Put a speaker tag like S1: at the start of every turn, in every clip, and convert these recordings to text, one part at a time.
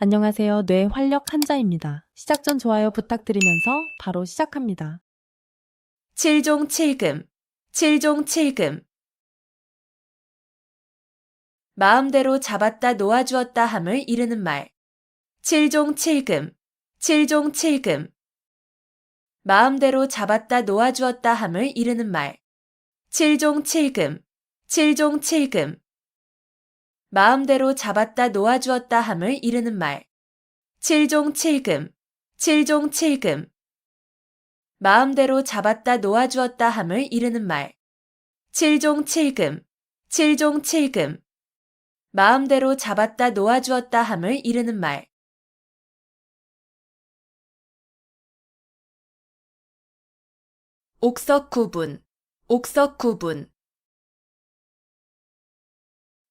S1: 안녕하세요. 뇌 활력 한자입니다. 시작 전 좋아요 부탁드리면서 바로 시작합니다.
S2: 7종 7금, 7종 7금. 마음대로 잡았다 놓아주었다 함을 이르는 말. 7종 7금, 7종 7금. 마음대로 잡았다 놓아주었다 함을 이르는 말. 7종 7금, 7종 7금. 마음대로 잡았다 놓아주었다 함을 이르는 말. 7종 7금, 7종 7금. 마음대로 잡았다 놓아주었다 함을 이르는 말. 7종 7금, 7종 7금. 마음대로 잡았다 놓아주었다 함을 이르는 말. 옥석 구분, 옥석 구분.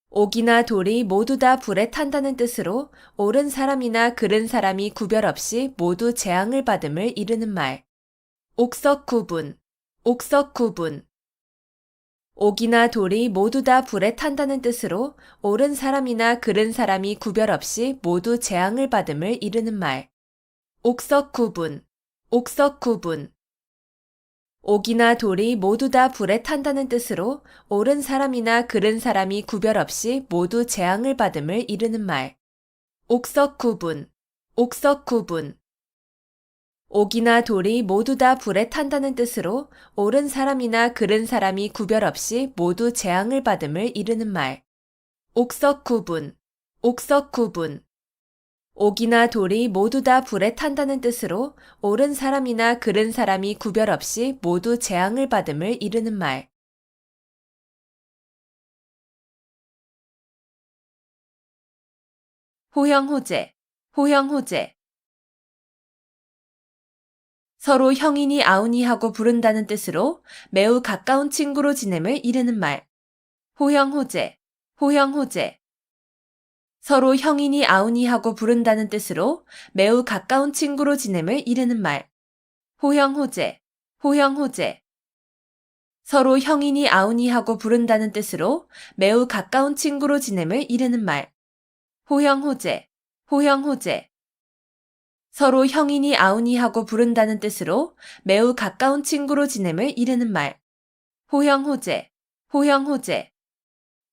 S2: 옥이나 돌이 모두 다 불에 탄다는 뜻으로 옳은 사람이나 그른 사람이 구별 없이 모두 재앙을 받음을 이르는 말. 옥석 구분, 옥석 구분. 옥이나 돌이 모두 다 불에 탄다는 뜻으로 옳은 사람이나 그른 사람이 구별 없이 모두 재앙을 받음을 이르는 말. 옥석 구분, 옥석 구분. 옥이나 돌이 모두 다 불에 탄다는 뜻으로 옳은 사람이나 그른 사람이 구별 없이 모두 재앙을 받음을 이르는 말. 옥석 구분, 옥석 구분. 옥이나 돌이 모두 다 불에 탄다는 뜻으로 옳은 사람이나 그른 사람이 구별 없이 모두 재앙을 받음을 이르는 말. 옥석 구분, 옥석 구분. 옥이나 돌이 모두 다 불에 탄다는 뜻으로 옳은 사람이나 그른 사람이 구별 없이 모두 재앙을 받음을 이르는 말. 호형호재, 호형호재. 서로 형이니 아우니 하고 부른다는 뜻으로 매우 가까운 친구로 지냄을 이르는 말. 호형호재, 호형호재. 서로 형이니 아우니 하고 부른다는 뜻으로 매우 가까운 친구로 지냄을 이르는 말. 호형호재, 호형호재. 서로 형이니 아우니 하고 부른다는 뜻으로 매우 가까운 친구로 지냄을 이르는 말. 호형호재, 호형호재. 서로 형이니 아우니 하고 부른다는 뜻으로 매우 가까운 친구로 지냄을 이르는 말. 호형호재, 호형호재.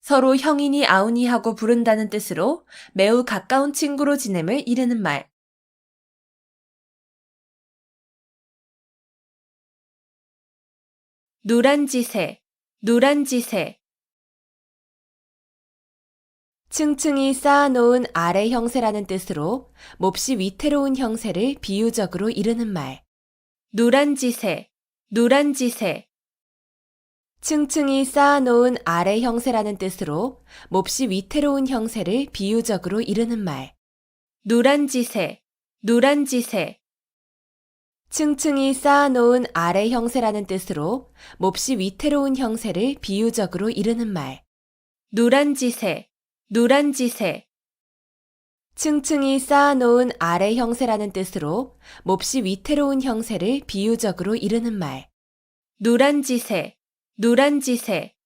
S2: 서로 형이니 아우니 하고 부른다는 뜻으로 매우 가까운 친구로 지냄을 이르는 말. 누란지새, 누란지새. 층층이 쌓아놓은 아래 형세라는 뜻으로 몹시 위태로운 형세를 비유적으로 이르는 말. 누란지새, 누란지새. 층층이 쌓아놓은 아래 형세라는 뜻으로 몹시 위태로운 형세를 비유적으로 이르는 말. 누란지새, 누란지새. 층층이 쌓아놓은 아래 형세라는 뜻으로 몹시 위태로운 형세를 비유적으로 이르는 말. 누란지새, 누란지새. 층층이 쌓아놓은 아래 형세라는 뜻으로 몹시 위태로운 형세를 비유적으로 이르는 말. 누란지새, 누란지새.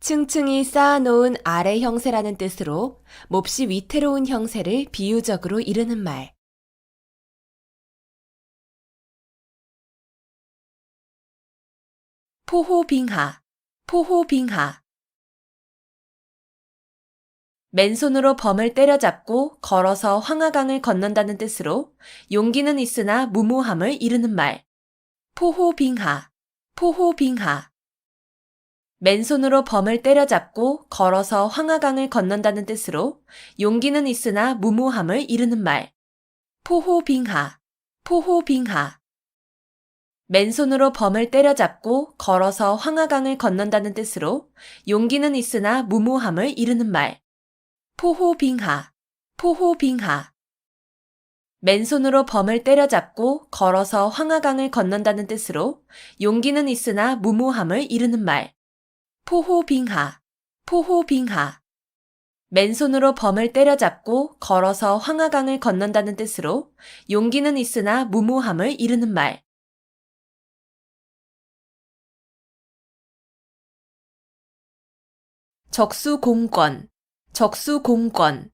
S2: 층층이 쌓아놓은 아래 형세라는 뜻으로 몹시 위태로운 형세를 비유적으로 이르는 말. 포호빙하, 포호빙하. 맨손으로 범을 때려잡고 걸어서 황하강을 건넌다는 뜻으로 용기는 있으나 무모함을 이르는 말. 포호빙하, 포호빙하. 맨손으로 범을 때려잡고 걸어서 황하강을 건넌다는 뜻으로 용기는 있으나 무모함을 이르는 말. 포호빙하, 포호빙하. 맨손으로 범을 때려잡고 걸어서 황하강을 건넌다는 뜻으로 용기는 있으나 무모함을 이르는 말. 포호빙하, 포호빙하. 맨손으로 범을 때려잡고 걸어서 황하강을 건넌다는 뜻으로 용기는 있으나 무모함을 이르는 말. 포호빙하, 포호빙하. 맨손으로 범을 때려잡고 걸어서 황하강을 건넌다는 뜻으로 용기는 있으나 무모함을 이르는 말. 적수공권, 적수공권.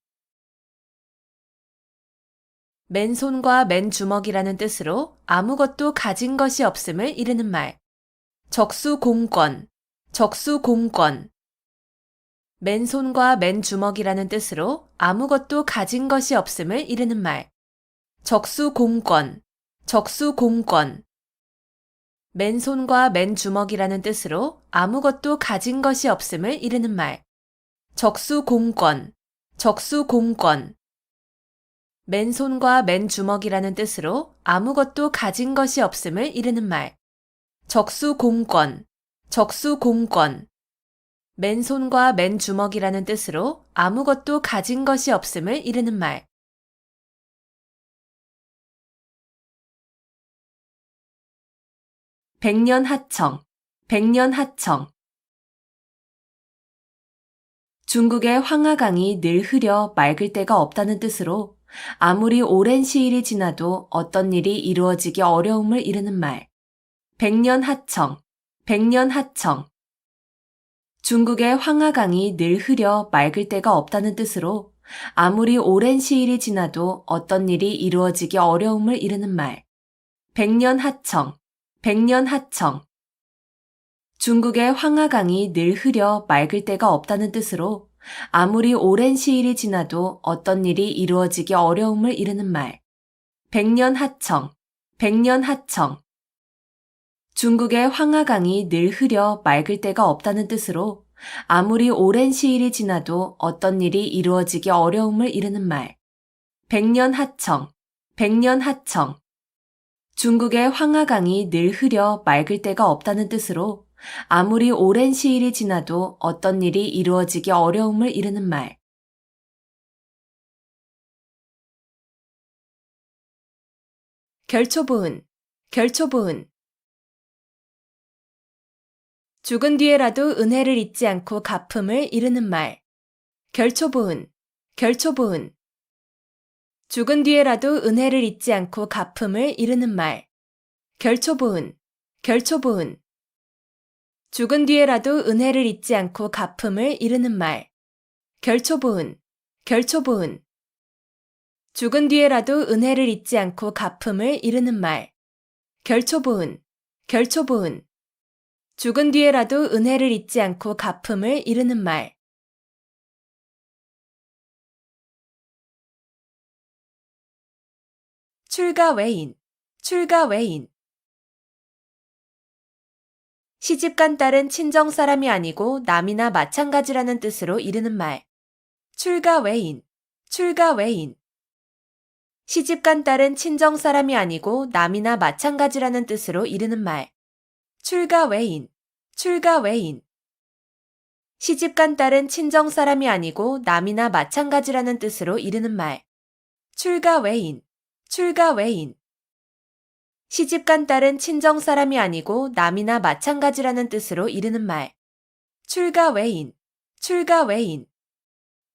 S2: 맨손과 맨주먹이라는 뜻으로 아무것도 가진 것이 없음을 이르는 말. 적수공권, 적수공권. 맨손과 맨주먹이라는 뜻으로 아무것도 가진 것이 없음을 이르는 말. 적수공권, 적수공권. 맨손과 맨주먹이라는 뜻으로 아무것도 가진 것이 없음을 이르는 말. 적수공권, 적수공권. 맨손과 맨주먹이라는 뜻으로 아무것도 가진 것이 없음을 이르는 말. 적수공권, 적수공권. 맨손과 맨주먹이라는 뜻으로 아무것도 가진 것이 없음을 이르는 말. 백년하청, 백년하청. 중국의 황하강이 늘 흐려 맑을 때가 없다는 뜻으로 아무리 오랜 시일이 지나도 어떤 일이 이루어지기 어려움을 이르는 말. 백년하청, 백년하청. 중국의 황하강이 늘 흐려 맑을 때가 없다는 뜻으로 아무리 오랜 시일이 지나도 어떤 일이 이루어지기 어려움을 이르는 말. 백년하청, 백년하청. 중국의 황하강이 늘 흐려 맑을 때가 없다는 뜻으로 아무리 오랜 시일이 지나도 어떤 일이 이루어지기 어려움을 이르는 말. 백년하청, 백년하청. 중국의 황하강이 늘 흐려 맑을 때가 없다는 뜻으로 아무리 오랜 시일이 지나도 어떤 일이 이루어지기 어려움을 이르는 말. 백년하청, 백년하청. 중국의 황하강이 늘 흐려 맑을 때가 없다는 뜻으로 아무리 오랜 시일이 지나도 어떤 일이 이루어지기 어려움을 이르는 말. 결초부은, 결초부은. 죽은 뒤에라도 은혜를 잊지 않고 갚음을 이르는 말. 결초부은, 결초부은. 죽은 뒤에라도 은혜를 잊지 않고 갚음을 이르는 말. 결초부은, 결초부은. 죽은 뒤에라도 은혜를 잊지 않고 갚음을 이르는 말. 결초부은, 결초부은. 죽은 뒤에라도 은혜를 잊지 않고 갚음을 이르는 말. 결초부은, 결초부은. 죽은 뒤에라도 은혜를 잊지 않고 갚음을 이르는 말. 출가외인, 출가외인. 시집간 딸은 친정 사람이 아니고 남이나 마찬가지라는 뜻으로 이르는 말. 출가외인, 출가외인. 시집간 딸은 친정 사람이 아니고 남이나 마찬가지라는 뜻으로 이르는 말. 출가외인, 출가외인. 시집간 딸은 친정 사람이 아니고 남이나 마찬가지라는 뜻으로 이르는 말. 출가외인, 출가외인. 시집간 딸은 친정 사람이 아니고 남이나 마찬가지라는 뜻으로 이르는 말. 출가외인, 출가외인.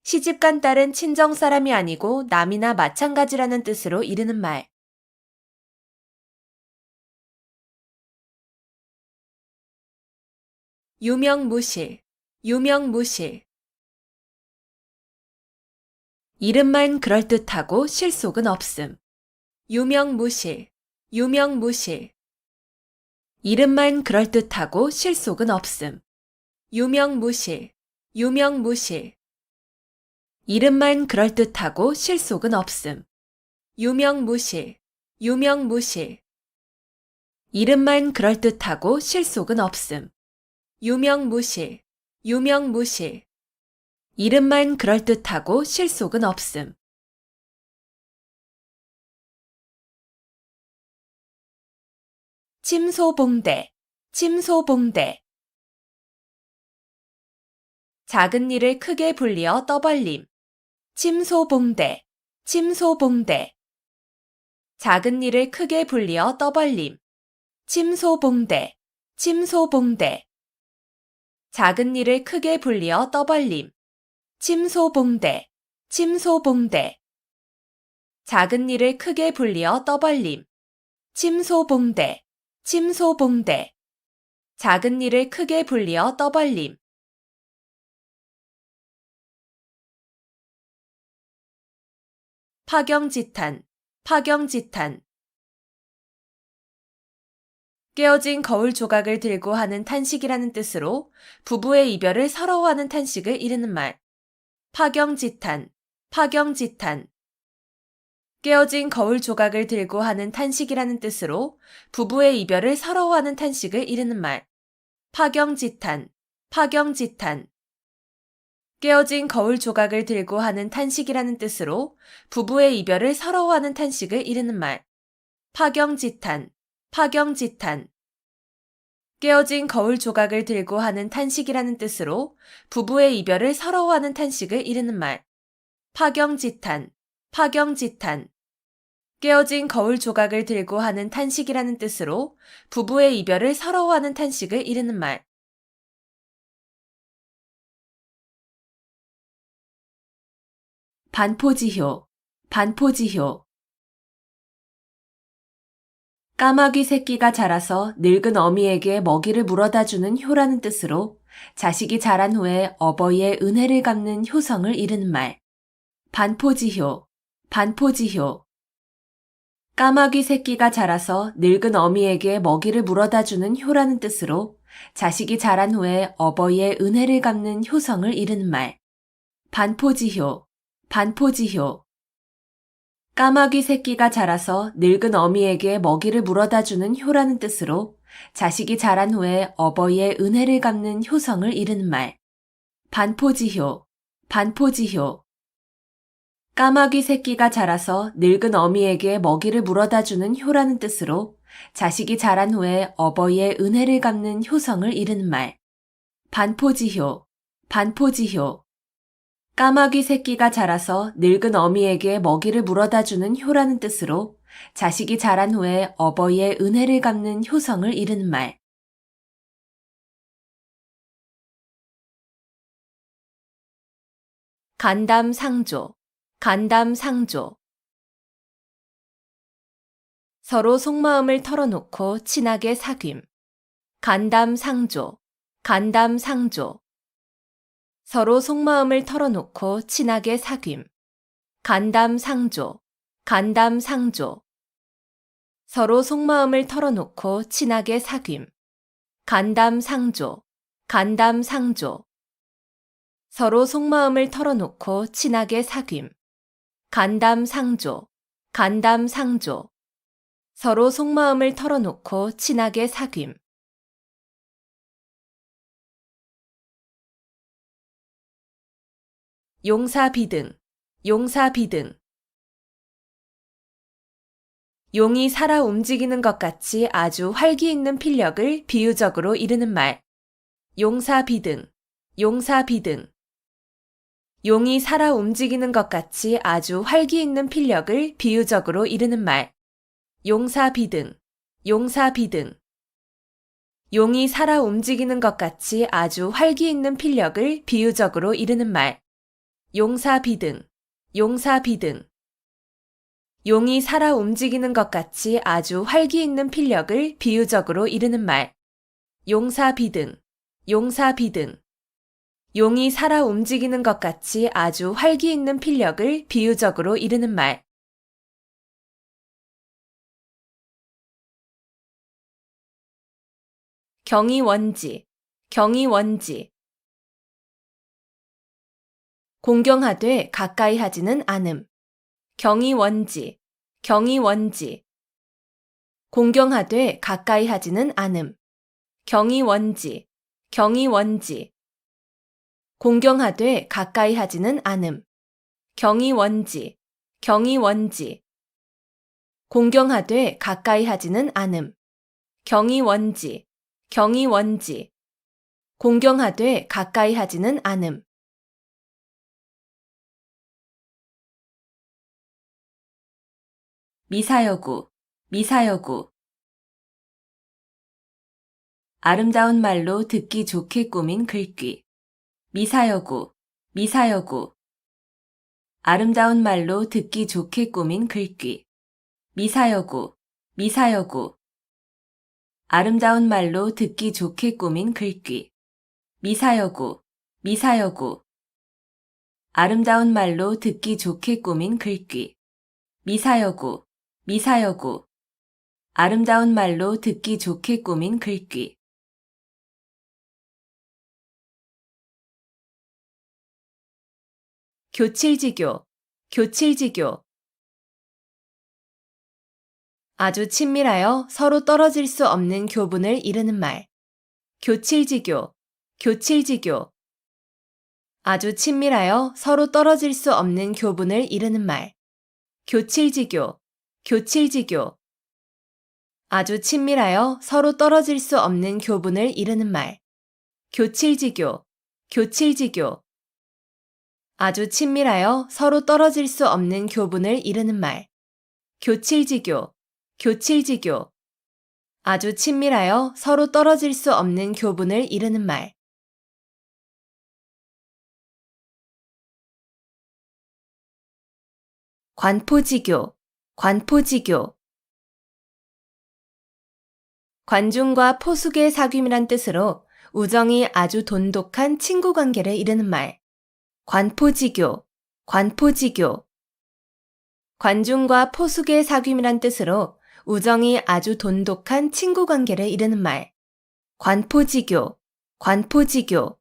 S2: 시집간 딸은 친정 사람이 아니고 남이나 마찬가지라는 뜻으로 이르는 말. 유명무실, 유명무실. 이름만 그럴듯하고 실속은 없음. 유명무실, 유명무실. 이름만 그럴듯하고 실속은 없음. 유명무실, 유명무실. 이름만 그럴듯하고 실속은 없음. 유명무실, 유명무실. 이름만 그럴듯하고 실속은 없음. 유명무실, 유명무실. 이름만 그럴듯하고 실속은 없음. 침소봉대, 침소봉대. 작은 일을 크게 불리어 떠벌림. 침소봉대, 침소봉대. 작은 일을 크게 불리어 떠벌림. 침소봉대, 침소봉대. 작은 일을 크게 불리어 떠벌림. 침소봉대, 침소봉대. 작은 일을 크게 불리어 떠벌림. 침소봉대, 침소봉대. 작은 일을 크게 불리어 떠벌림. 파경지탄, 파경지탄. 깨어진 거울 조각을 들고 하는 탄식이라는 뜻으로 부부의 이별을 서러워하는 탄식을 이르는 말. 파경지탄, 파경지탄. 깨어진 거울 조각을 들고 하는 탄식이라는 뜻으로 부부의 이별을 서러워하는 탄식을 이르는 말. 파경지탄, 파경지탄. 깨어진 거울 조각을 들고 하는 탄식이라는 뜻으로 부부의 이별을 서러워하는 탄식을 이르는 말. 파경지탄, 파경지탄. 깨어진 거울 조각을 들고 하는 탄식이라는 뜻으로 부부의 이별을 서러워하는 탄식을 이르는 말. 파경지탄, 파경지탄. 깨어진 거울 조각을 들고 하는 탄식이라는 뜻으로 부부의 이별을 서러워하는 탄식을 이르는 말. 반포지효, 반포지효. 까마귀 새끼가 자라서 늙은 어미에게 먹이를 물어다 주는 효라는 뜻으로 자식이 자란 후에 어버이의 은혜를 갚는 효성을 이르는 말. 반포지효, 반포지효. 까마귀 새끼가 자라서 늙은 어미에게 먹이를 물어다 주는 효라는 뜻으로 자식이 자란 후에 어버이의 은혜를 갚는 효성을 이르는 말. 반포지효, 반포지효. 까마귀 새끼가 자라서 늙은 어미에게 먹이를 물어다 주는 효라는 뜻으로 자식이 자란 후에 어버이의 은혜를 갚는 효성을 이르는 말. 반포지효, 반포지효. 까마귀 새끼가 자라서 늙은 어미에게 먹이를 물어다 주는 효라는 뜻으로 자식이 자란 후에 어버이의 은혜를 갚는 효성을 이르는 말. 반포지효, 반포지효. 까마귀 새끼가 자라서 늙은 어미에게 먹이를 물어다 주는 효라는 뜻으로 자식이 자란 후에 어버이의 은혜를 갚는 효성을 이르는 말. 간담상조, 간담상조. 서로 속마음을 털어놓고 친하게 사귐. 간담상조, 간담상조. 서로 속마음을 털어놓고 친하게 사귐. 간담상조, 간담상조. 서로 속마음을 털어놓고 친하게 사귐. 간담상조, 간담상조. 서로 속마음을 털어놓고 친하게 사귐. 간담상조, 간담상조. 서로 속마음을 털어놓고 친하게 사귐. 용사비등, 용사비등. 용이 살아 움직이는 것 같이 아주 활기 있는 필력을 비유적으로 이르는 말. 용사비등, 용사비등. 용이 살아 움직이는 것 같이 아주 활기 있는 필력을 비유적으로 이르는 말. 용사비등, 용사비등. 용이 살아 움직이는 것 같이 아주 활기 있는 필력을 비유적으로 이르는 말. 용사비등, 용사비등. 용이 살아 움직이는 것 같이 아주 활기 있는 필력을 비유적으로 이르는 말. 용사비등, 용사비등. 용이 살아 움직이는 것 같이 아주 활기 있는 필력을 비유적으로 이르는 말. 경이원지, 경이원지. 공경하되 가까이 하지는 않음. 경이원지, 경이원지. 공경하되 가까이 하지는 않음. 경이원지, 경이원지. 공경하되 가까이 하지는 않음. 경이원지, 경이원지. 공경하되 가까이 하지는 않음. 경이원지, 경이원지. 공경하되 가까이 하지는 않음. 미사여구, 미사여구. 아름다운 말로 듣기 좋게 꾸민 글귀. 미사여구, 미사여구. 아름다운 말로 듣기 좋게 꾸민 글귀. 미사여구, 미사여구. 아름다운 말로 듣기 좋게 꾸민 글귀. 미사여구, 미사여구. 아름다운 말로 듣기 좋게 꾸민 글귀. 미사여구, 미사여구. 아름다운 말로 듣기 좋게 꾸민 글귀. 교칠지교, 교칠지교. 아주 친밀하여 서로 떨어질 수 없는 교분을 이루는 말. 교칠지교, 교칠지교. 아주 친밀하여 서로 떨어질 수 없는 교분을 이루는 말. 교칠지교, 교칠지교. 아주 친밀하여 서로 떨어질 수 없는 교분을 이루는 말. 교칠지교, 교칠지교. 아주 친밀하여 서로 떨어질 수 없는 교분을 이루는 말. 교칠지교, 교칠지교. 아주 친밀하여 서로 떨어질 수 없는 교분을 이루는 말. 관포지교, 관포지교. 관중과 포숙의 사귐이란 뜻으로 우정이 아주 돈독한 친구 관계를 이루는 말. 관포지교, 관포지교. 관중과 포숙의 사귐이란 뜻으로 우정이 아주 돈독한 친구 관계를 이루는 말. 관포지교, 관포지교.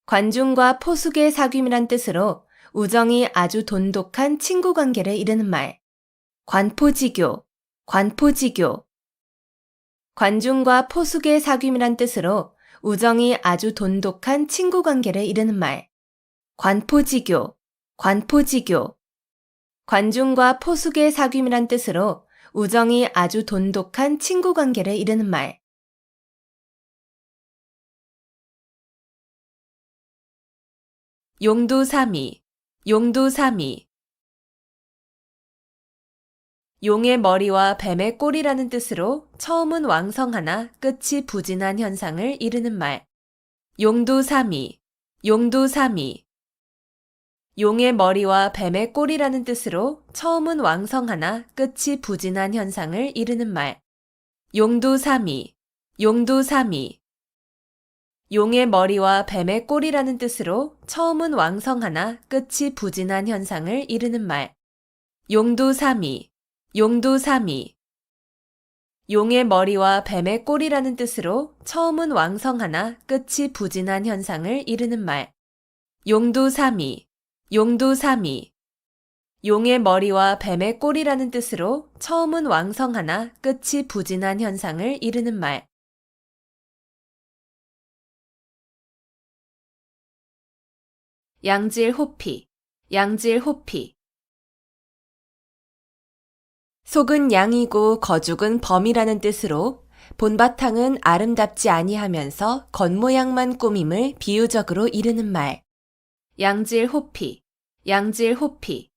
S2: 관중과 포숙의 사귐이란 뜻으로 우정이 아주 돈독한 친구 관계를 이루는 말. 관포지교, 관포지교. 관중과 포숙의 사귐이란 뜻으로 우정이 아주 돈독한 친구 관계를 이루는 말. 관포지교, 관포지교. 관중과 포숙의 사귐이란 뜻으로 우정이 아주 돈독한 친구 관계를 이루는 말. 용두사미, 용두사미. 용의 머리와 뱀의 꼬리라는 뜻으로 처음은 왕성하나 끝이 부진한 현상을 이루는 말. 용두사미, 용두사미. 용의 머리와 뱀의 꼬리라는 뜻으로 처음은 왕성하나 끝이 부진한 현상을 이루는 말. 용두사미, 용두사미. 용의 머리와 뱀의 꼬리라는 뜻으로 처음은 왕성하나 끝이 부진한 현상을 이루는 말. 용두사미, 용두사미. 용의 머리와 뱀의 꼬리라는 뜻으로 처음은 왕성하나 끝이 부진한 현상을 이루는 말. 용두사미, 용두사미. 용의 머리와 뱀의 꼬리라는 뜻으로 처음은 왕성하나 끝이 부진한 현상을 이루는 말. 양질호피, 양질호피. 속은 양이고 거죽은 범이라는 뜻으로 본바탕은 아름답지 아니하면서 겉모양만 꾸밈을 비유적으로 이르는 말. 양질호피, 양질호피.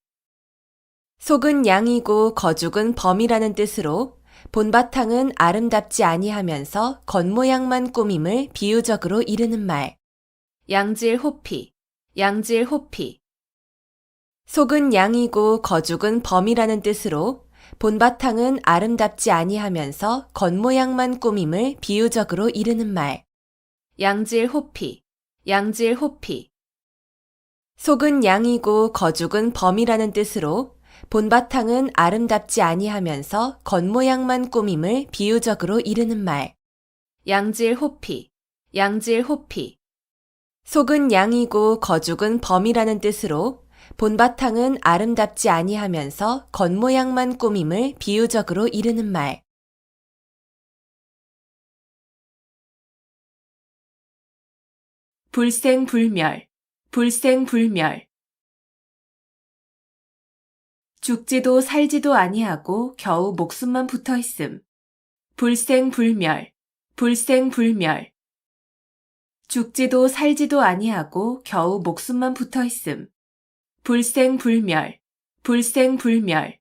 S2: 속은 양이고 거죽은 범이라는 뜻으로 본바탕은 아름답지 아니하면서 겉모양만 꾸밈을 비유적으로 이르는 말. 양질호피, 양질호피. 속은 양이고 거죽은 범이라는 뜻으로 본바탕은 아름답지 아니하면서 겉모양만 꾸밈을 비유적으로 이르는 말. 양질호피, 양질호피. 속은 양이고 거죽은 범이라는 뜻으로 본바탕은 아름답지 아니하면서 겉모양만 꾸밈을 비유적으로 이르는 말. 양질호피, 양질호피. 속은 양이고 거죽은 범이라는 뜻으로 본바탕은 아름답지 아니하면서 겉모양만 꾸밈을 비유적으로 이르는 말. 불생불멸, 불생불멸. 죽지도 살지도 아니하고 겨우 목숨만 붙어 있음. 불생불멸, 불생불멸. 죽지도 살지도 아니하고 겨우 목숨만 붙어 있음. 불생불멸, 불생불멸.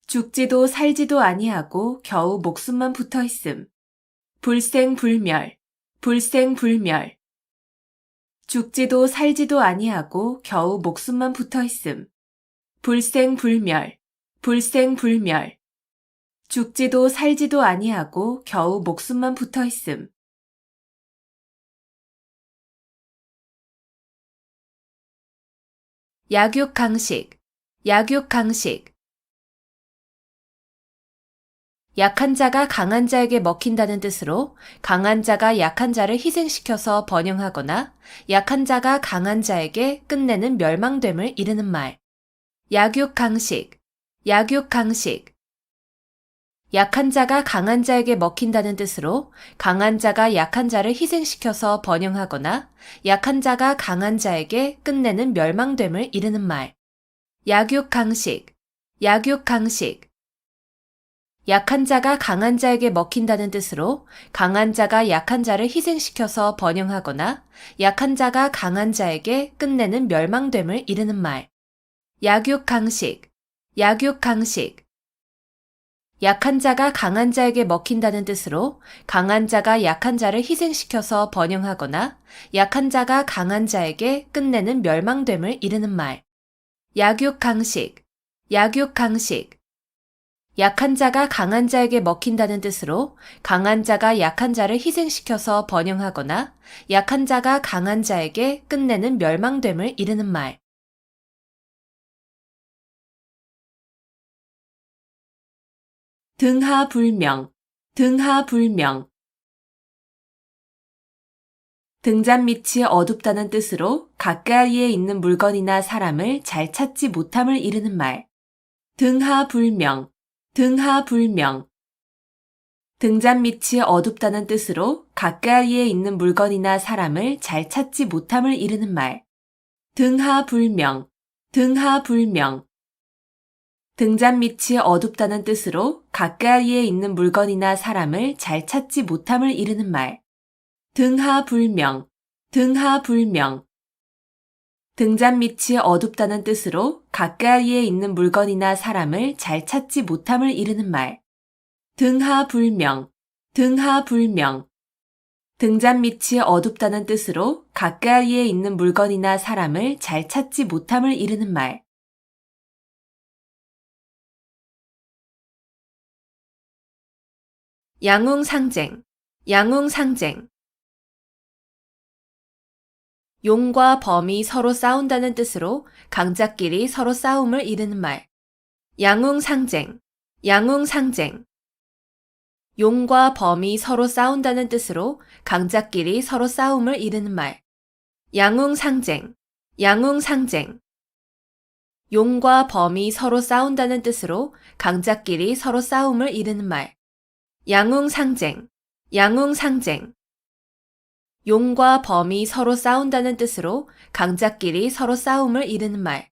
S2: 죽지도 살지도 아니하고 겨우 목숨만 붙어 있음. 불생불멸, 불생불멸. 죽지도 살지도 아니하고 겨우 목숨만 붙어 있음. 불생불멸, 불생불멸. 죽지도 살지도 아니하고 겨우 목숨만 붙어 있음. 약육강식, 약육강식. 약한 자가 강한 자에게 먹힌다는 뜻으로 강한 자가 약한 자를 희생시켜서 번영하거나 약한 자가 강한 자에게 끝내는 멸망됨을 이르는 말. 약육강식, 약육강식. 약한 자가 강한 자에게 먹힌다는 뜻으로 강한 자가 약한 자를 희생시켜서 번영하거나 약한 자가 강한 자에게 끝내는 멸망됨을 이르는 말. 약육강식, 약육강식. 약한 자가 강한 자에게 먹힌다는 뜻으로 강한 자가 약한 자를 희생시켜서 번영하거나 약한 자가 강한 자에게 끝내는 멸망됨을 이르는 말. 약육강식, 약육강식. 약한 자가 강한 자에게 먹힌다는 뜻으로 강한 자가 약한 자를 희생시켜서 번영하거나 약한 자가 강한 자에게 끝내는 멸망됨을 이르는 말. 약육강식, 약육강식. 약한 자가 강한 자에게 먹힌다는 뜻으로 강한 자가 약한 자를 희생시켜서 번영하거나 약한 자가 강한 자에게 끝내는 멸망됨을 이르는 말. 등하불명, 등하불명. 등잔밑이 어둡다는 뜻으로 가까이에 있는 물건이나 사람을 잘 찾지 못함을 이르는 말. 등하불명, 등하불명. 등잔밑이 어둡다는 뜻으로 가까이에 있는 물건이나 사람을 잘 찾지 못함을 이르는 말. 등하불명, 등하불명. 등잔밑이 어둡다는 뜻으로 가까이에 있는 물건이나 사람을 잘 찾지 못함을 이르는 말. 등하불명, 등하불명. 등잔밑이 어둡다는 뜻으로 가까이에 있는 물건이나 사람을 잘 찾지 못함을 이르는 말. 등하불명, 등하불명. 등잔밑이 어둡다는 뜻으로 가까이에 있는 물건이나 사람을 잘 찾지 못함을 이르는 말. 양웅상쟁, 양웅상쟁. 용과 범이 서로 싸운다는 뜻으로 강자끼리 서로 싸움을 이르는 말. 양웅상쟁, 양웅상쟁. 용과 범이 서로 싸운다는 뜻으로 강자끼리 서로 싸움을 이르는 말. 양웅상쟁, 양웅상쟁. 용과 범이 서로 싸운다는 뜻으로 강자끼리 서로 싸움을 이르는 말. 양웅상쟁, 양웅상쟁. 용과 범이 서로 싸운다는 뜻으로 강자끼리 서로 싸움을 이르는 말.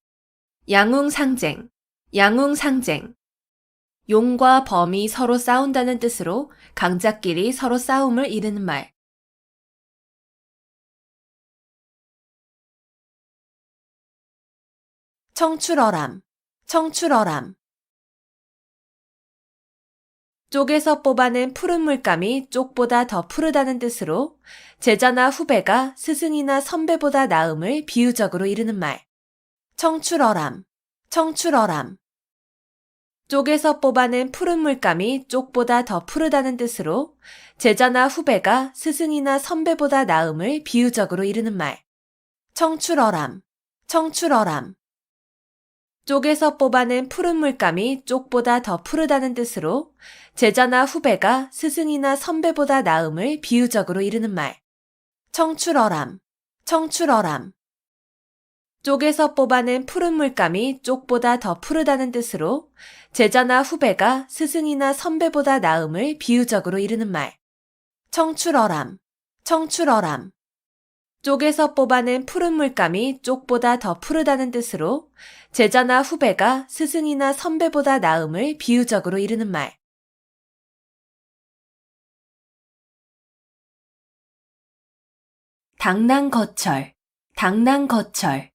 S2: 양웅상쟁, 양웅상쟁. 용과 범이 서로 싸운다는 뜻으로 강자끼리 서로 싸움을 이르는 말. 청출어람, 청출어람. 쪽에서 뽑아낸 푸른 물감이 쪽보다 더 푸르다는 뜻으로 제자나 후배가 스승이나 선배보다 나음을 비유적으로 이르는 말. 청출어람, 청출어람. 쪽에서 뽑아낸 푸른 물감이 쪽보다 더 푸르다는 뜻으로 제자나 후배가 스승이나 선배보다 나음을 비유적으로 이르는 말. 청출어람, 청출어람. 쪽에서 뽑아낸 푸른 물감이 쪽보다 더 푸르다는 뜻으로 제자나 후배가 스승이나 선배보다 나음을 비유적으로 이르는 말. 청출어람, 청출어람. 쪽에서 뽑아낸 푸른 물감이 쪽보다 더 푸르다는 뜻으로 제자나 후배가 스승이나 선배보다 나음을 비유적으로 이르는 말. 청출어람, 청출어람. 쪽에서 뽑아낸 푸른 물감이 쪽보다 더 푸르다는 뜻으로 제자나 후배가 스승이나 선배보다 나음을 비유적으로 이르는 말. 당랑거철, 당랑거철.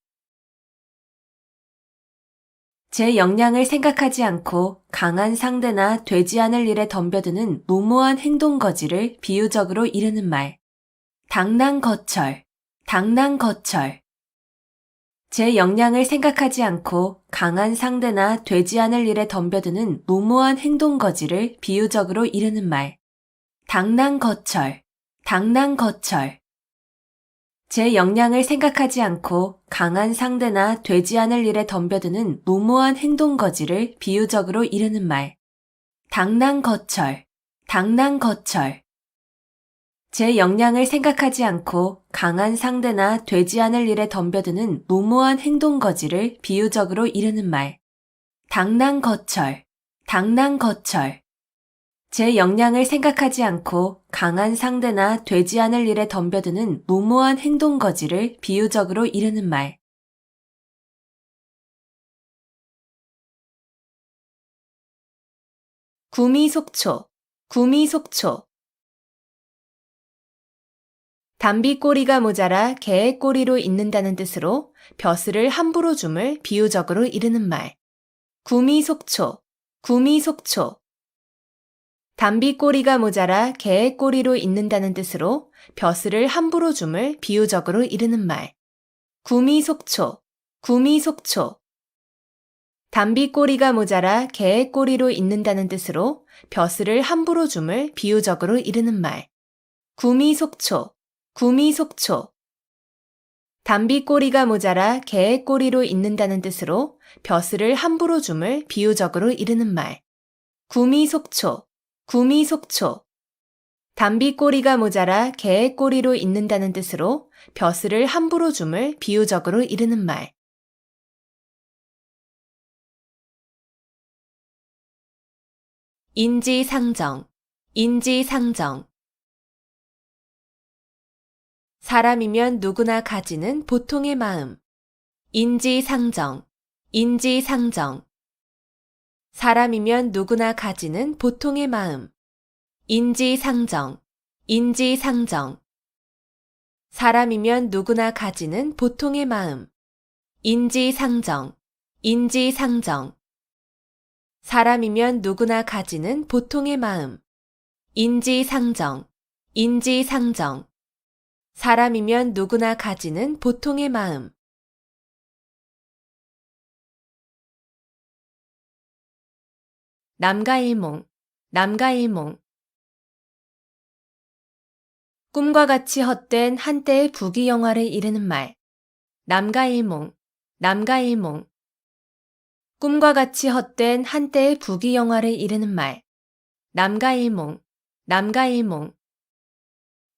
S2: 제 역량을 생각하지 않고 강한 상대나 되지 않을 일에 덤벼드는 무모한 행동거지를 비유적으로 이르는 말. 당랑거철, 당랑거철. 제 역량을 생각하지 않고 강한 상대나 되지 않을 일에 덤벼드는 무모한 행동거지를 비유적으로 이르는 말. 당랑거철, 당랑거철. 제 역량을 생각하지 않고 강한 상대나 되지 않을 일에 덤벼드는 무모한 행동거지를 비유적으로 이르는 말. 당랑거철, 당랑거철. 제 역량을 생각하지 않고 강한 상대나 되지 않을 일에 덤벼드는 무모한 행동거지를 비유적으로 이르는 말. 당랑거철, 당랑거철. 제 역량을 생각하지 않고 강한 상대나 되지 않을 일에 덤벼드는 무모한 행동거지를 비유적으로 이르는 말. 구미속초, 구미속초. 담비꼬리가 모자라 개의 꼬리로 있는다는 뜻으로 벼슬을 함부로 줌을 비유적으로 이르는 말. 구미속초, 구미속초. 담비꼬리가 모자라 개의 꼬리로 있는다는 뜻으로 벼슬을 함부로 줌을 비유적으로 이르는 말. 구미속초, 구미속초. 담비꼬리가 모자라 개의 꼬리로 있는다는 뜻으로 벼슬을 함부로 줌을 비유적으로 이르는 말. 구미속초, 구미속초. 담비꼬리가 모자라 개의 꼬리로 있는다는 뜻으로 벼슬을 함부로 줌을 비유적으로 이르는 말. 구미속초, 구미속초. 담비꼬리가 모자라 개의 꼬리로 있는다는 뜻으로 벼슬을 함부로 줌을 비유적으로 이르는 말. 인지상정, 인지상정. 사람이면 누구나 가지는 보통의 마음. 인지상정, 인지상정. 사람이면 누구나 가지는 보통의 마음. 인지상정, 인지상정. 사람이면 누구나 가지는 보통의 마음. 인지상정, 인지상정. 사람이면 누구나 가지는 보통의 마음. 인지상정, 인지상정. 사람이면 누구나 가지는 보통의 마음. 남가일몽, 남가일몽. 꿈과 같이 헛된 한때의 부귀영화를 이르는 말. 남가일몽, 남가일몽. 꿈과 같이 헛된 한때의 부귀영화를 이르는 말. 남가일몽, 남가일몽.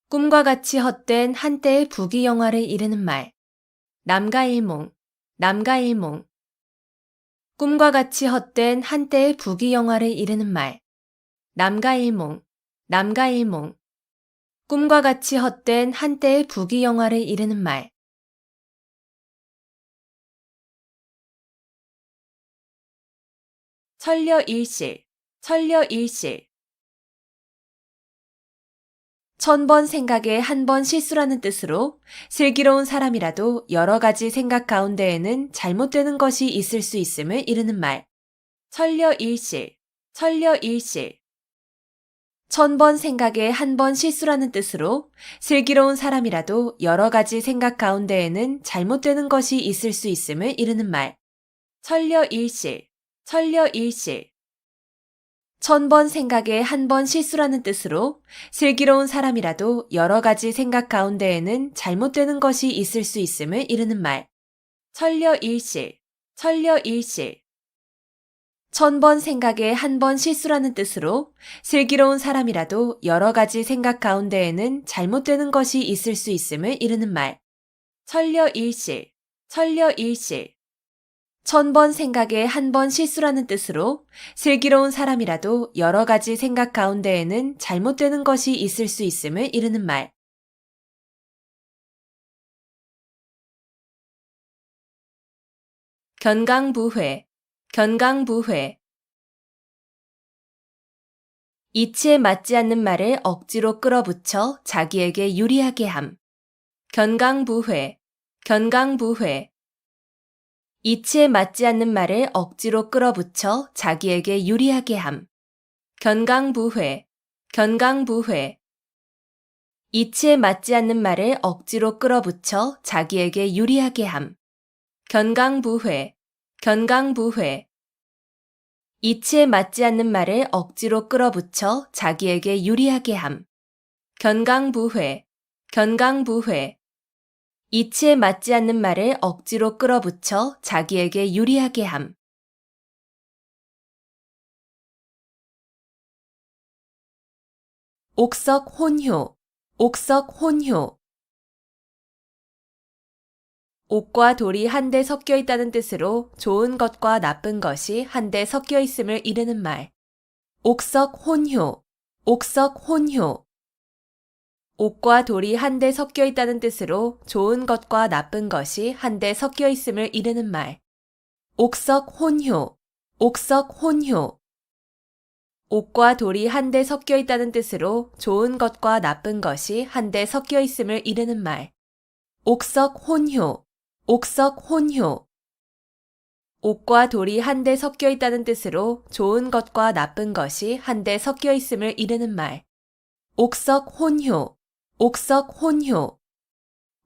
S2: 꿈과 같이 헛된 한때의 부귀영화를 이르는 말. 남가일몽, 남가일몽. 꿈과 같이 헛된 한때의 부귀영화를 이르는 말. 남가일몽, 남가일몽. 꿈과 같이 헛된 한때의 부귀영화를 이르는 말. 천려일실, 천려일실. 1000번 생각에 한 번 실수라는 뜻으로 슬기로운 사람이라도 여러 가지 생각 가운데에는 잘못되는 것이 있을 수 있음을 이르는 말. 천려일실, 천려일실. 1000번 생각에 한 번 실수라는 뜻으로 슬기로운 사람이라도 여러 가지 생각 가운데에는 잘못되는 것이 있을 수 있음을 이르는 말. 천려일실, 천려일실. 1000번 생각에 한 번 실수라는 뜻으로 슬기로운 사람이라도 여러 가지 생각 가운데에는 잘못되는 것이 있을 수 있음을 이르는 말. 천려일실, 천려일실. 1000번 생각에 한 번 실수라는 뜻으로 슬기로운 사람이라도 여러 가지 생각 가운데에는 잘못되는 것이 있을 수 있음을 이르는 말. 천려일실, 천려일실. 1000번 생각에 한 번 실수라는 뜻으로 슬기로운 사람이라도 여러 가지 생각 가운데에는 잘못되는 것이 있을 수 있음을 이르는 말. 견강부회, 견강부회. 이치에 맞지 않는 말을 억지로 끌어붙여 자기에게 유리하게 함. 견강부회, 견강부회. 이치에 맞지 않는 말을 억지로 끌어붙여 자기에게 유리하게 함. 견강부회, 견강부회. 이치에 맞지 않는 말을 억지로 끌어붙여 자기에게 유리하게 함. 견강부회, 견강부회. 이치에 맞지 않는 말을 억지로 끌어붙여 자기에게 유리하게 함. 견강부회, 견강부회. 이치에 맞지 않는 말을 억지로 끌어붙여 자기에게 유리하게 함. 옥석 혼효, 옥석 혼효. 옥과 돌이 한데 섞여 있다는 뜻으로 좋은 것과 나쁜 것이 한데 섞여 있음을 이르는 말. 옥석 혼효, 옥석 혼효. 옥과 돌이 한데 섞여 있다는 뜻으로 좋은 것과 나쁜 것이 한데 섞여 있음을 이르는 말. 옥석 혼효, 옥석 혼효. 옥과 돌이 한데 섞여 있다는 뜻으로 좋은 것과 나쁜 것이 한데 섞여 있음을 이르는 말. 옥석 혼효, 옥석 혼효. 옥과 돌이 한데 섞여 있다는 뜻으로 좋은 것과 나쁜 것이 한데 섞여 있음을 이르는 말. 옥석 혼효, 옥석 혼효.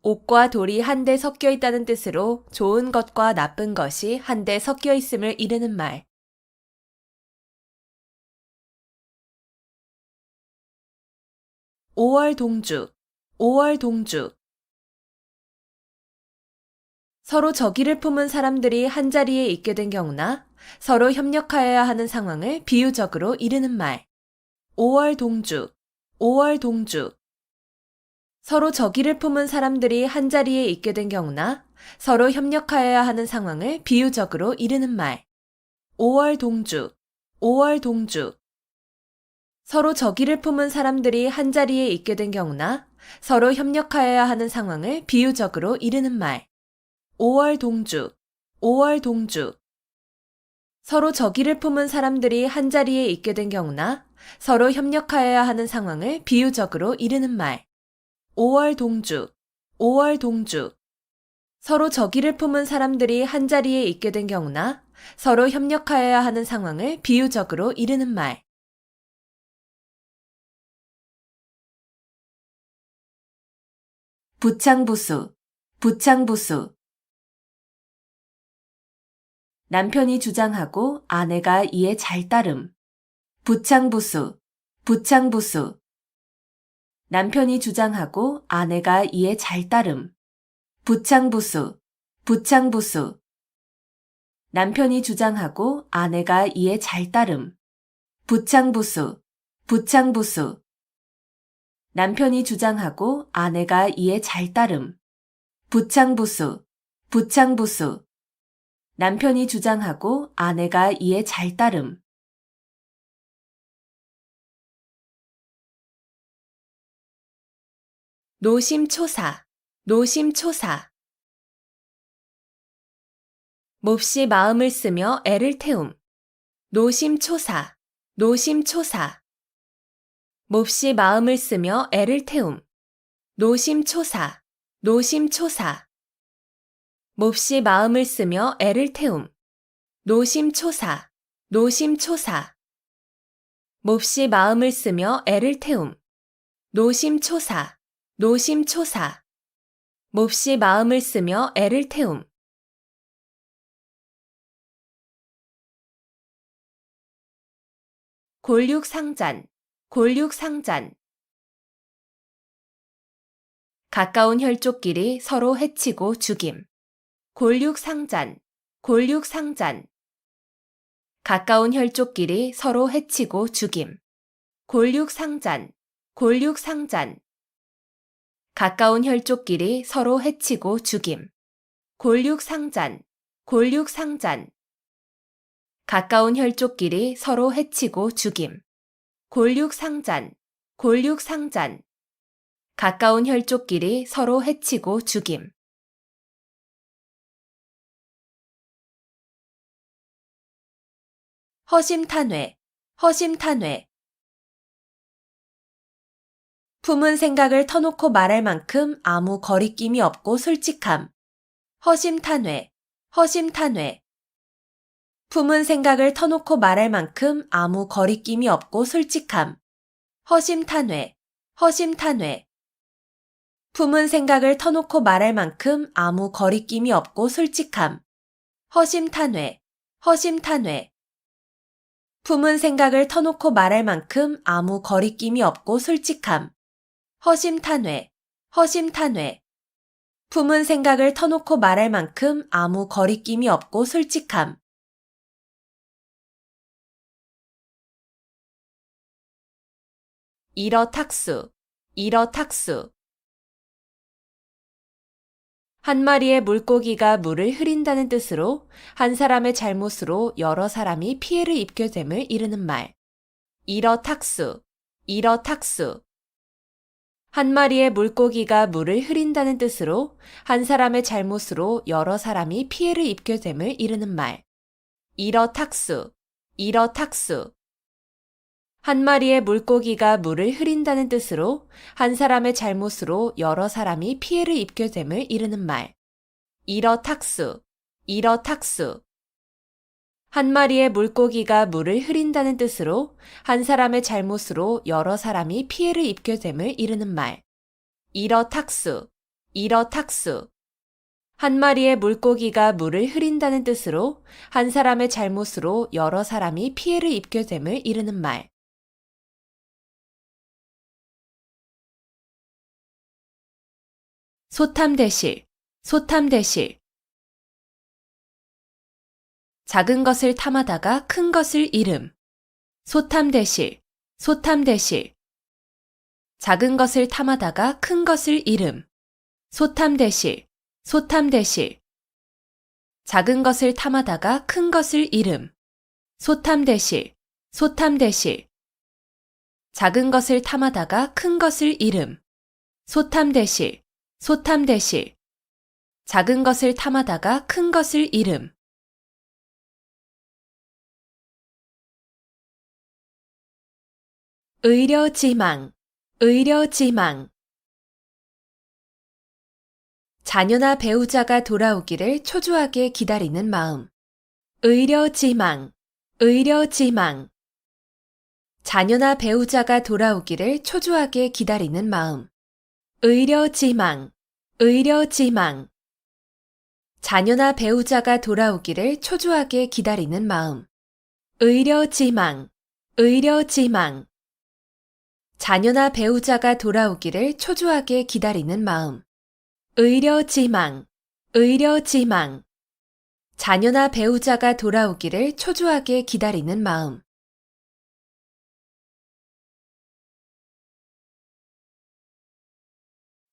S2: 옥과 돌이 한데 섞여 있다는 뜻으로 좋은 것과 나쁜 것이 한데 섞여 있음을 이르는 말. 5월 동주, 5월 동주. 서로 적의를 품은 사람들이 한자리에 있게 된 경우나 서로 협력하여야 하는 상황을 비유적으로 이르는 말. 5월 동주, 5월 동주. 서로 적의를 품은 사람들이 한자리에 있게 된 경우나 서로 협력하여야 하는 상황을 비유적으로 이르는 말. 5월 동주, 5월 동주. 서로 적의를 품은 사람들이 한자리에 있게 된 경우나 서로 협력하여야 하는 상황을 비유적으로 이르는 말. 5월 동주, 5월 동주. 서로 적의를 품은 사람들이 한자리에 있게 된 경우나 서로 협력하여야 하는 상황을 비유적으로 이르는 말. 5월 동주, 5월 동주. 서로 적의를 품은 사람들이 한자리에 있게 된 경우나 서로 협력하여야 하는 상황을 비유적으로 이르는 말. 부창부수, 부창부수. 남편이 주장하고 아내가 이에 잘 따름. 부창부수, 부창부수. 남편이 주장하고 아내가 이에 잘 따름. 부창부수, 부창부수. 남편이 주장하고 아내가 이에 잘 따름. 부창부수, 부창부수. 남편이 주장하고 아내가 이에 잘 따름. 부창부수, 부창부수. 남편이 주장하고 아내가 이에 잘 따름. 노심초사, 노심초사. 몹시 마음을 쓰며 애를 태움. 노심초사, 노심초사. 몹시 마음을 쓰며 애를 태움. 노심초사, 노심초사. 몹시 마음을 쓰며 애를 태움. 노심초사, 노심초사. 몹시 마음을 쓰며 애를 태움. 노심초사, 노심초사. 몹시 마음을 쓰며 애를 태움. 골육상잔, 골육상잔. 가까운 혈족끼리 서로 해치고 죽임. 골육상잔, 골육상잔. 가까운 혈족끼리 서로 해치고 죽임. 골육상잔, 골육상잔. 가까운 혈족끼리 서로 해치고 죽임. 골육상잔, 골육상잔. 가까운 혈족끼리 서로 해치고 죽임. 골육상잔, 골육상잔. 가까운 혈족끼리 서로 해치고 죽임. 허심탄회, 허심탄회. 품은 생각을 터놓고 말할 만큼 아무 거리낌이 없고 솔직함. 허심탄회, 허심탄회. 품은 생각을 터놓고 말할 만큼 아무 거리낌이 없고 솔직함. 허심탄회, 허심탄회. 품은 생각을 터놓고 말할 만큼 아무 거리낌이 없고 솔직함. 허심탄회, 허심탄회. 품은 생각을 터놓고 말할 만큼 아무 거리낌이 없고 솔직함. 허심탄회, 허심탄회. 품은 생각을 터놓고 말할 만큼 아무 거리낌이 없고 솔직함. 이러탁수, 이러탁수. 한 마리의 물고기가 물을 흐린다는 뜻으로 한 사람의 잘못으로 여러 사람이 피해를 입게 됨을 이르는 말. 이러탁수, 이러탁수. 한 마리의 물고기가 물을 흐린다는 뜻으로 한 사람의 잘못으로 여러 사람이 피해를 입게 됨을 이르는 말. 이러탁수, 이러탁수. 한 마리의 물고기가 물을 흐린다는 뜻으로 한 사람의 잘못으로 여러 사람이 피해를 입게 됨을 이르는 말. 이러탁수, 이러탁수. 한 마리의 물고기가 물을 흐린다는 뜻으로 한 사람의 잘못으로 여러 사람이 피해를 입게 됨을 이르는 말. 이러탁수, 이러탁수. 한 마리의 물고기가 물을 흐린다는 뜻으로 한 사람의 잘못으로 여러 사람이 피해를 입게 됨을 이르는 말. 소탐대실, 소탐대실. 작은 것을 탐하다가 큰 것을 잃음. 소탐대실, 소탐대실. 작은 것을 탐하다가 큰 것을 잃음. 소탐대실, 소탐대실. 작은 것을 탐하다가 큰 것을 잃음. 소탐대실, 소탐대실. 작은 것을 탐하다가 큰 것을 잃음. 소탐대실, 소탐대실. 작은 것을 탐하다가 큰 것을 잃음. 의려지망, 의려지망. 자녀나 배우자가 돌아오기를 초조하게 기다리는 마음. 의려지망, 의려지망. 자녀나 배우자가 돌아오기를 초조하게 기다리는 마음. 의려지망, 의려지망. 자녀나 배우자가 돌아오기를 초조하게 기다리는 마음. 의려지망, 의려지망. 자녀나 배우자가 돌아오기를 초조하게 기다리는 마음. 의려지망, 의려지망. 자녀나 배우자가 돌아오기를 초조하게 기다리는 마음.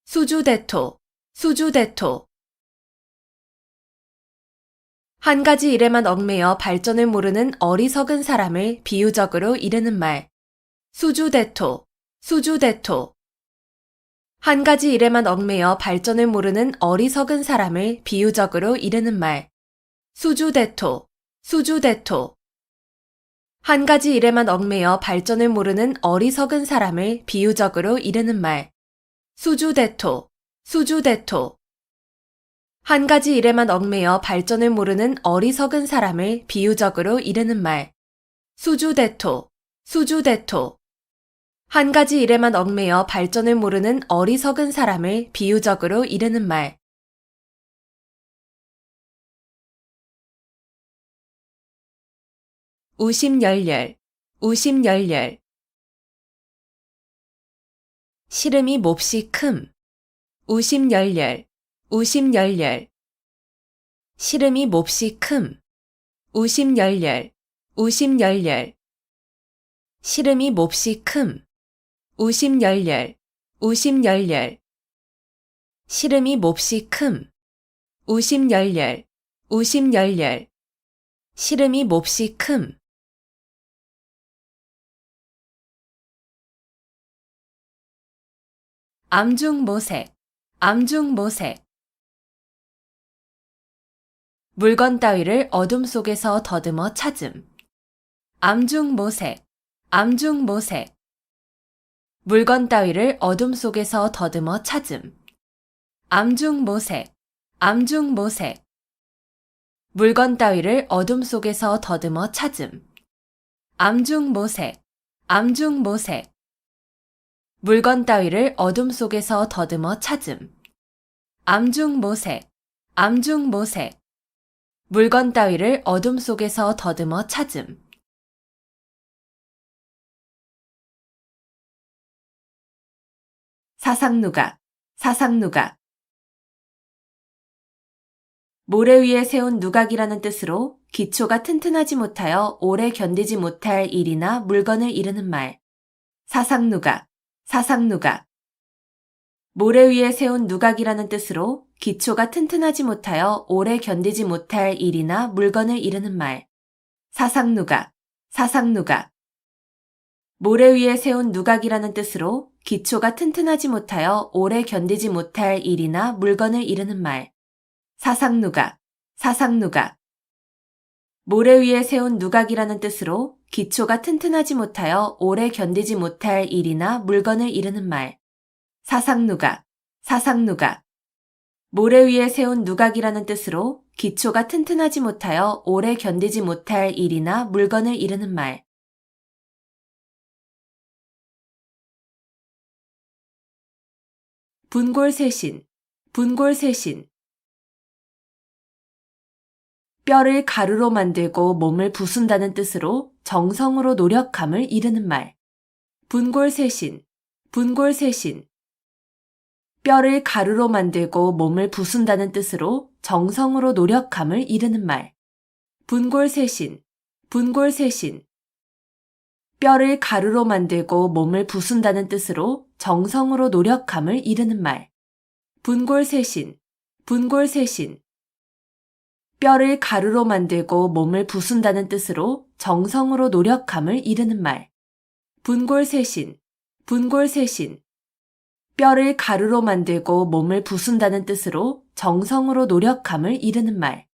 S2: 수주대토, 수주대토. 한 가지 일에만 얽매여 발전을 모르는 어리석은 사람을 비유적으로 이르는 말. 수주대토, 수주대토. 한 가지 일에만 얽매여 발전을 모르는 어리석은 사람을 비유적으로 이르는 말. 수주대토, 수주대토. 한 가지 일에만 얽매여 발전을 모르는 어리석은 사람을 비유적으로 이르는 말. 수주대토, 수주대토. 한 가지 일에만 얽매여 발전을 모르는 어리석은 사람을 비유적으로 이르는 말. 수주대토, 수주대토. 한 가지 일에만 얽매여 발전을 모르는 어리석은 사람을 비유적으로 이르는 말. 우심열렬, 우심열렬. 시름이 몹시 큼. 우심열렬, 우심열렬. 시름이 몹시 큼. 우심열렬, 우심열렬. 시름이 몹시 큼. 우심열렬, 우심열렬. 시름이 몹시 큼. 우심열렬, 우심열렬. 시름이 몹시 큼. 암중모색, 암중모색. 물건 따위를 어둠 속에서 더듬어 찾음. 암중모색, 암중모색. 물건 따위를 어둠 속에서 더듬어 찾음. 암중모색, 암중모색. 물건 따위를 어둠 속에서 더듬어 찾음. 암중모색, 암중모색. 물건 따위를 어둠 속에서 더듬어 찾음. 암중모색, 암중모색. 물건 따위를 어둠 속에서 더듬어 찾음. 사상누각, 사상누각. 모래 위에 세운 누각이라는 뜻으로 기초가 튼튼하지 못하여 오래 견디지 못할 일이나 물건을 이르는 말. 사상누각, 사상누각. 모래 위에 세운 누각이라는 뜻으로 기초가 튼튼하지 못하여 오래 견디지 못할 일이나 물건을 이르는 말. 사상누각, 사상누각. 모래 위에 세운 누각이라는 뜻으로 기초가 튼튼하지 못하여 오래 견디지 못할 일이나 물건을 이르는 말. 사상누각, 사상누각. 모래 위에 세운 누각이라는 뜻으로 기초가 튼튼하지 못하여 오래 견디지 못할 일이나 물건을 이르는 말. 사상누각, 사상누각. 모래 위에 세운 누각이라는 뜻으로 기초가 튼튼하지 못하여 오래 견디지 못할 일이나 물건을 이르는 말. 분골쇄신, 분골쇄신. 뼈를 가루로 만들고 몸을 부순다는 뜻으로 정성으로 노력함을 이르는 말. 분골쇄신, 분골쇄신. 뼈를 가루로 만들고 몸을 부순다는 뜻으로 정성으로 노력함을 이르는 말. 분골쇄신, 분골쇄신. 뼈를 가루로 만들고 몸을 부순다는 뜻으로 정성으로 노력함을 이르는 말. 분골쇄신, 분골쇄신. 뼈를 가루로 만들고 몸을 부순다는 뜻으로 정성으로 노력함을 이르는 말. 분골쇄신, 분골쇄신. 뼈를 가루로 만들고 몸을 부순다는 뜻으로 정성으로 노력함을 이르는 말.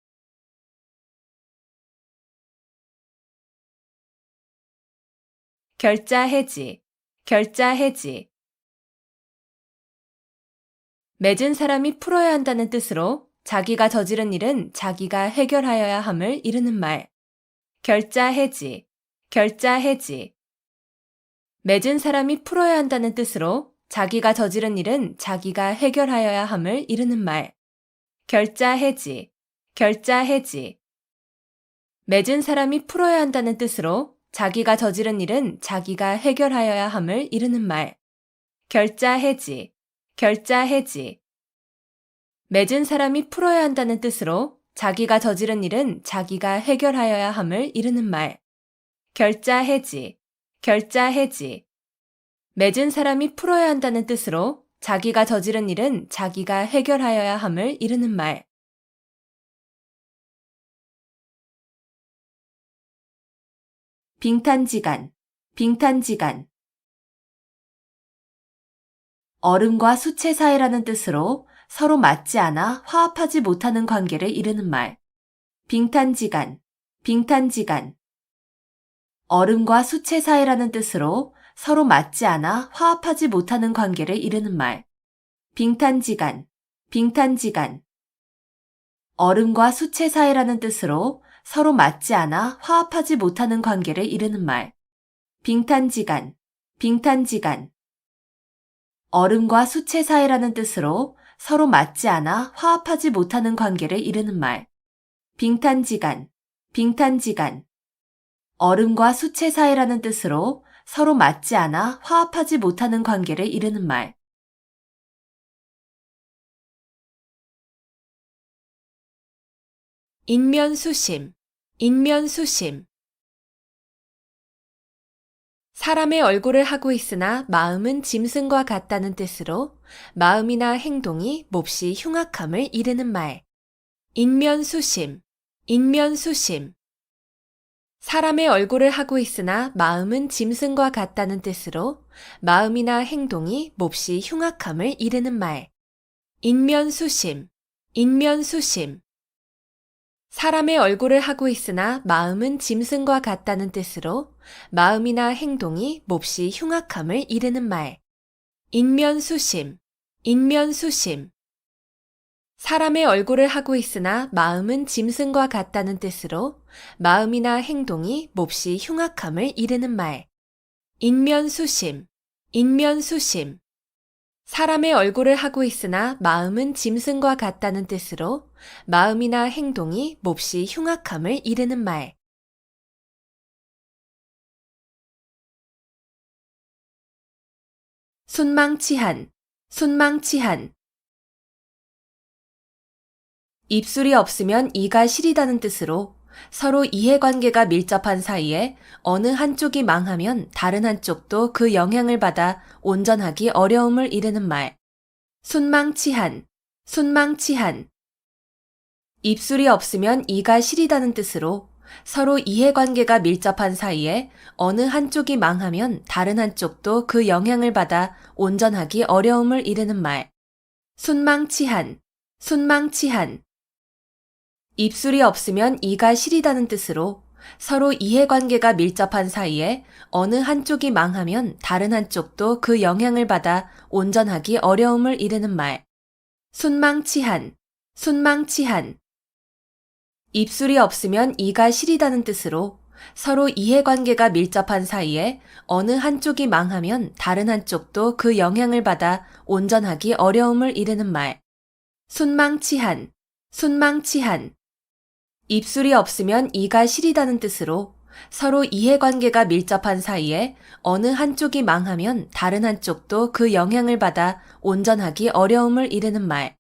S2: 결자해지, 결자해지. 맺은 사람이 풀어야 한다는 뜻으로 자기가 저지른 일은 자기가 해결하여야 함을 이르는 말. 결자해지, 결자해지. 맺은 사람이 풀어야 한다는 뜻으로 자기가 저지른 일은 자기가 해결하여야 함을 이르는 말. 결자해지, 결자해지. 맺은 사람이 풀어야 한다는 뜻으로 자기가 저지른 일은 자기가 해결하여야 함을 이르는 말. 결자해지, 결자해지. 맺은 사람이 풀어야 한다는 뜻으로 자기가 저지른 일은 자기가 해결하여야 함을 이르는 말. 결자해지, 결자해지. 맺은 사람이 풀어야 한다는 뜻으로 자기가 저지른 일은 자기가 해결하여야 함을 이르는 말. 빙탄지간, 빙탄지간. 얼음과 수채 사이라는 뜻으로 서로 맞지 않아 화합하지 못하는 관계를 이르는 말. 빙탄지간, 빙탄지간. 얼음과 수채 사이라는 뜻으로 서로 맞지 않아 화합하지 못하는 관계를 이르는 말. 빙탄지간, 빙탄지간. 얼음과 수채 사이라는 뜻으로 서로 맞지 않아 화합하지 못하는 관계를 이르는 말. 빙탄지간, 빙탄지간. 얼음과 수채 사이라는 뜻으로 서로 맞지 않아 화합하지 못하는 관계를 이르는 말. 빙탄지간, 빙탄지간. 얼음과 수채 사이라는 뜻으로 서로 맞지 않아 화합하지 못하는 관계를 이르는 말. 인면수심, 인면수심. 사람의 얼굴을 하고 있으나 마음은 짐승과 같다는 뜻으로 마음이나 행동이 몹시 흉악함을 이르는 말. 인면수심, 인면수심. 사람의 얼굴을 하고 있으나 마음은 짐승과 같다는 뜻으로 마음이나 행동이 몹시 흉악함을 이르는 말. 인면수심, 인면수심. 사람의 얼굴을 하고 있으나 마음은 짐승과 같다는 뜻으로 마음이나 행동이 몹시 흉악함을 이르는 말. 인면수심, 인면수심. 사람의 얼굴을 하고 있으나 마음은 짐승과 같다는 뜻으로 마음이나 행동이 몹시 흉악함을 이르는 말. 인면수심, 인면수심. 사람의 얼굴을 하고 있으나 마음은 짐승과 같다는 뜻으로 마음이나 행동이 몹시 흉악함을 이르는 말. 순망치한, 순망치한. 입술이 없으면 이가 시리다는 뜻으로 서로 이해관계가 밀접한 사이에 어느 한쪽이 망하면 다른 한쪽도 그 영향을 받아 온전하기 어려움을 이르는 말. 순망치한, 순망치한. 입술이 없으면 이가 시리다는 뜻으로 서로 이해관계가 밀접한 사이에 어느 한쪽이 망하면 다른 한쪽도 그 영향을 받아 온전하기 어려움을 이르는 말. 순망치한, 순망치한. 입술이 없으면 이가 시리다는 뜻으로 서로 이해관계가 밀접한 사이에 어느 한쪽이 망하면 다른 한쪽도 그 영향을 받아 온전하기 어려움을 이르는 말. 순망치한, 순망치한. 입술이 없으면 이가 시리다는 뜻으로 서로 이해관계가 밀접한 사이에 어느 한쪽이 망하면 다른 한쪽도 그 영향을 받아 온전하기 어려움을 이르는 말. 순망치한, 순망치한. 입술이 없으면 이가 시리다는 뜻으로 서로 이해관계가 밀접한 사이에 어느 한쪽이 망하면 다른 한쪽도 그 영향을 받아 온전하기 어려움을 이르는 말.